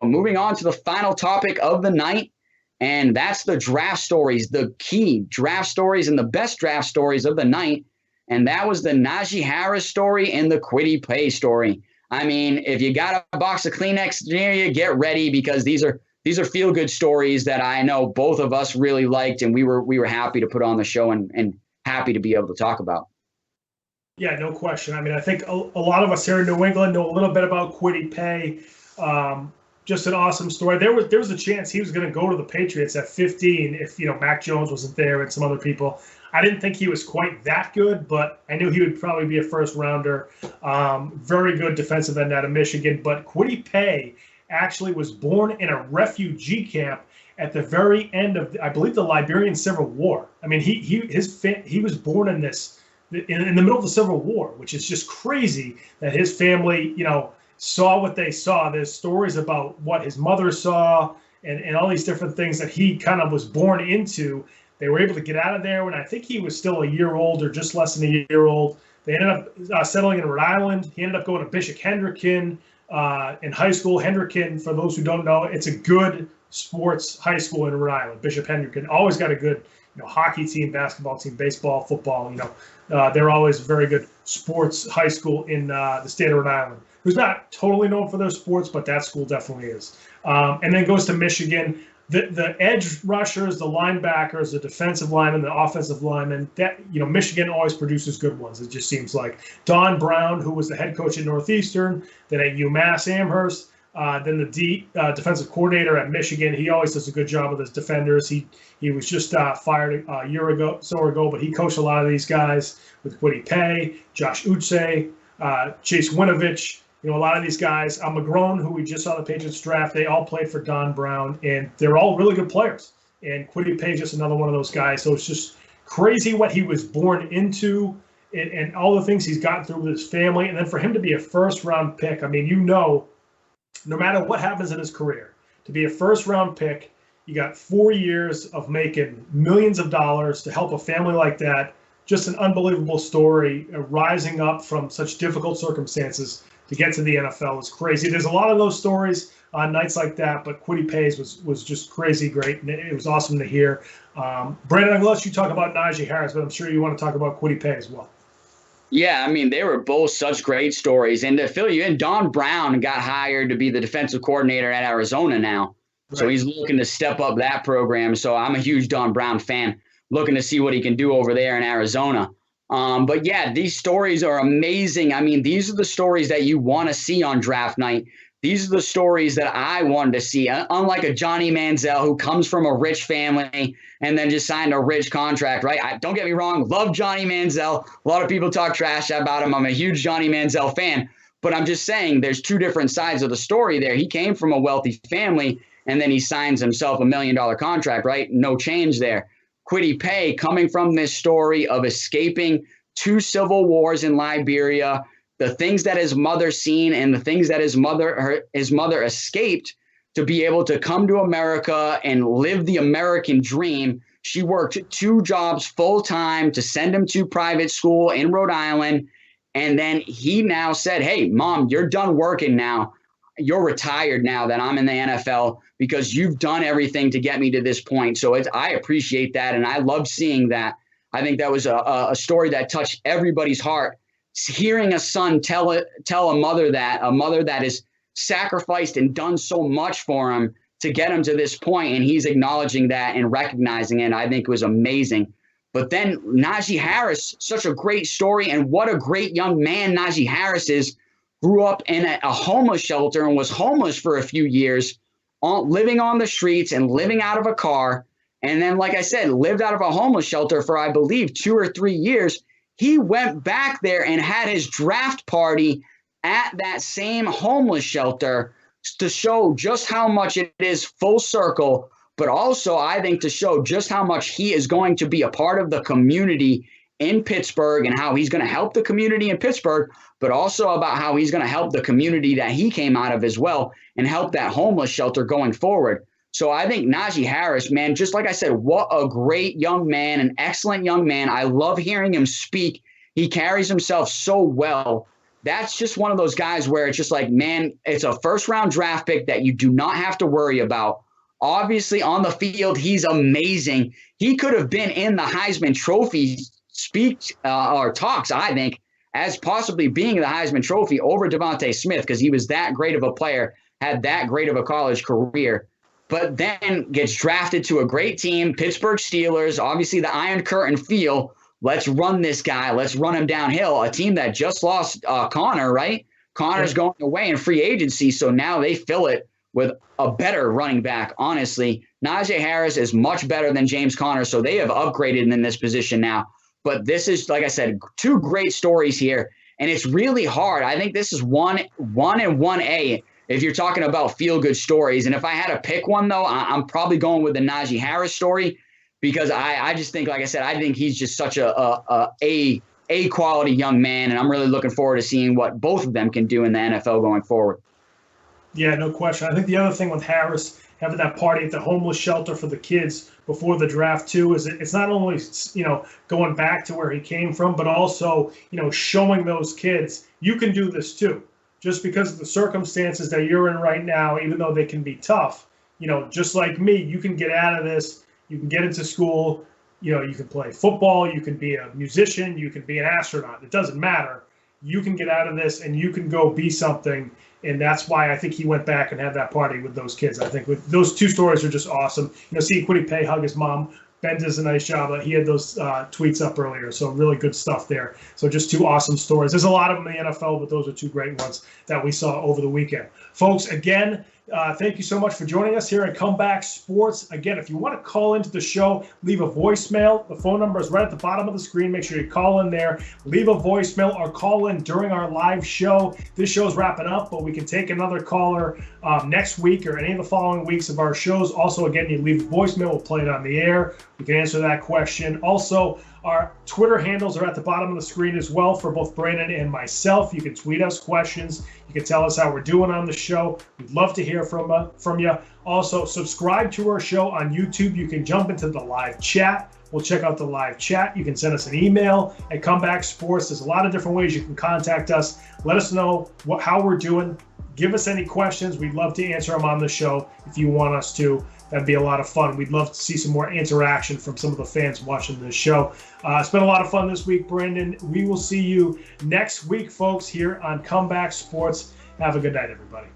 moving on to the final topic of the night, and that's the draft stories, the key draft stories and the best draft stories of the night. And that was the Najee Harris story and the Kwity Paye story. I mean, if you got a box of Kleenex near you, get ready, because these are feel-good stories that I know both of us really liked, and we were happy to put on the show and happy to be able to talk about. Yeah, no question. I mean, I think a lot of us here in New England know a little bit about Kwity Paye. Just an awesome story. There was a chance he was going to go to the Patriots at 15 if Mac Jones wasn't there and some other people. I didn't think he was quite that good, but I knew he would probably be a first rounder. Very good defensive end out of Michigan. But Kwity Paye actually was born in a refugee camp at the very end of, I believe, the Liberian Civil War. I mean, he was born in the middle of the Civil War, which is just crazy that his family, saw what they saw. There's stories about what his mother saw and all these different things that he kind of was born into. They were able to get out of there when I think he was still a year old or just less than a year old. They ended up settling in Rhode Island. He ended up going to Bishop Hendricken in high school. Hendricken, for those who don't know, it's a good sports high school in Rhode Island. Bishop Hendricken always got a good hockey team, basketball team, baseball, football. They're always a very good sports high school in the state of Rhode Island. Who's not totally known for their sports, but that school definitely is. And then goes to Michigan. The edge rushers, the linebackers, the defensive linemen, the offensive linemen, Michigan always produces good ones. It just seems like Don Brown, who was the head coach at Northeastern, then at UMass Amherst, then the defensive coordinator at Michigan. He always does a good job with his defenders. He was just fired a year ago, but he coached a lot of these guys with Kwity Paye, Josh Uche, Chase Winovich. A lot of these guys, McGrone, who we just saw the Patriots draft, they all played for Don Brown, and they're all really good players. And Kwity Paye is just another one of those guys. So it's just crazy what he was born into and all the things he's gotten through with his family. And then for him to be a first-round pick, I mean, no matter what happens in his career, to be a first-round pick, you got 4 years of making millions of dollars to help a family like that. Just an unbelievable story, rising up from such difficult circumstances to get to the NFL is crazy. There's a lot of those stories on nights like that, but Kwity Paye's was just crazy great, and it was awesome to hear. Brandon, I'm going to let you talk about Najee Harris, but I'm sure you want to talk about Kwity Paye as well. Yeah, I mean, they were both such great stories. And to fill you in, Don Brown got hired to be the defensive coordinator at Arizona now. Right. So he's looking to step up that program. So I'm a huge Don Brown fan, looking to see what he can do over there in Arizona. But yeah, these stories are amazing. I mean, these are the stories that you want to see on draft night. These are the stories that I wanted to see. Unlike a Johnny Manziel who comes from a rich family and then just signed a rich contract, right? Don't get me wrong, love Johnny Manziel. A lot of people talk trash about him. I'm a huge Johnny Manziel fan. But I'm just saying there's two different sides of the story there. He came from a wealthy family, and then he signs himself $1 million contract, right? No change there. Kwity Paye coming from this story of escaping 2 civil wars in Liberia, the things that his mother seen and the things that his mother escaped to be able to come to America and live the American dream. She worked 2 jobs full time to send him to private school in Rhode Island. And then he now said, hey, Mom, you're done working now. You're retired now that I'm in the NFL because you've done everything to get me to this point. So I appreciate that. And I love seeing that. I think that was a story that touched everybody's heart. Hearing a son tell a mother that has sacrificed and done so much for him to get him to this point, and he's acknowledging that and recognizing it, I think was amazing. But then Najee Harris, such a great story, and what a great young man Najee Harris is. Grew up in a homeless shelter and was homeless for a few years, living on the streets and living out of a car. And then, like I said, lived out of a homeless shelter for, I believe, 2 or 3 years. He went back there and had his draft party at that same homeless shelter to show just how much it is full circle, but also, I think, to show just how much he is going to be a part of the community in Pittsburgh and how he's going to help the community in Pittsburgh, but also about how he's going to help the community that he came out of as well and help that homeless shelter going forward. So I think Najee Harris, man, just like I said, what a great young man, an excellent young man. I love hearing him speak. He carries himself so well. that's just one of those guys where it's just like, man, it's a first-round draft pick that you do not have to worry about. Obviously, on the field, he's amazing. He could have been in the Heisman Trophy or talks, I think, as possibly being the Heisman Trophy over Devontae Smith because he was that great of a player, had that great of a college career, but then gets drafted to a great team, Pittsburgh Steelers, obviously the Iron Curtain feel. Let's run this guy. Let's run him downhill. A team that just lost Connor, right? Connor's going away in free agency, so now they fill it with a better running back, honestly. Najee Harris is much better than James Conner, so they have upgraded in this position now. But this is, like I said, two great stories here, and it's really hard. I think this is 1 and 1A if you're talking about feel-good stories. And if I had to pick one, though, I'm probably going with the Najee Harris story because I just think, like I said, I think he's just such a quality young man, and I'm really looking forward to seeing what both of them can do in the NFL going forward. Yeah, no question. I think the other thing with Harris having that party at the homeless shelter for the kids before the draft too is it's not only, going back to where he came from, but also, showing those kids you can do this too. Just because of the circumstances that you're in right now, even though they can be tough, just like me, you can get out of this. You can get into school. You can play football. You can be a musician. You can be an astronaut. It doesn't matter. You can get out of this and you can go be something. And that's why I think he went back and had that party with those kids. I think with those two stories are just awesome. Seeing Kwity Paye hug his mom. Ben does a nice job. He had those tweets up earlier, so really good stuff there. So just two awesome stories. There's a lot of them in the NFL, but those are two great ones that we saw over the weekend. Folks, again, thank you so much for joining us here at Comeback Sports. Again, if you want to call into the show, leave a voicemail. The phone number is right at the bottom of the screen. Make sure you call in there, leave a voicemail, or call in during our live show. This show's wrapping up, but we can take another caller next week or any of the following weeks of our shows. Also, again, you leave a voicemail, we'll play it on the air. We can answer that question. Also, our Twitter handles are at the bottom of the screen as well for both Brandon and myself. You can tweet us questions. You can tell us how we're doing on the show. We'd love to hear from you. Also, subscribe to our show on YouTube. You can jump into the live chat. We'll check out the live chat. You can send us an email at Comeback Sports. There's a lot of different ways you can contact us. Let us know how we're doing. Give us any questions. We'd love to answer them on the show if you want us to. That'd be a lot of fun. We'd love to see some more interaction from some of the fans watching this show. It's been a lot of fun this week, Brandon. We will see you next week, folks, here on Comeback Sports. Have a good night, everybody.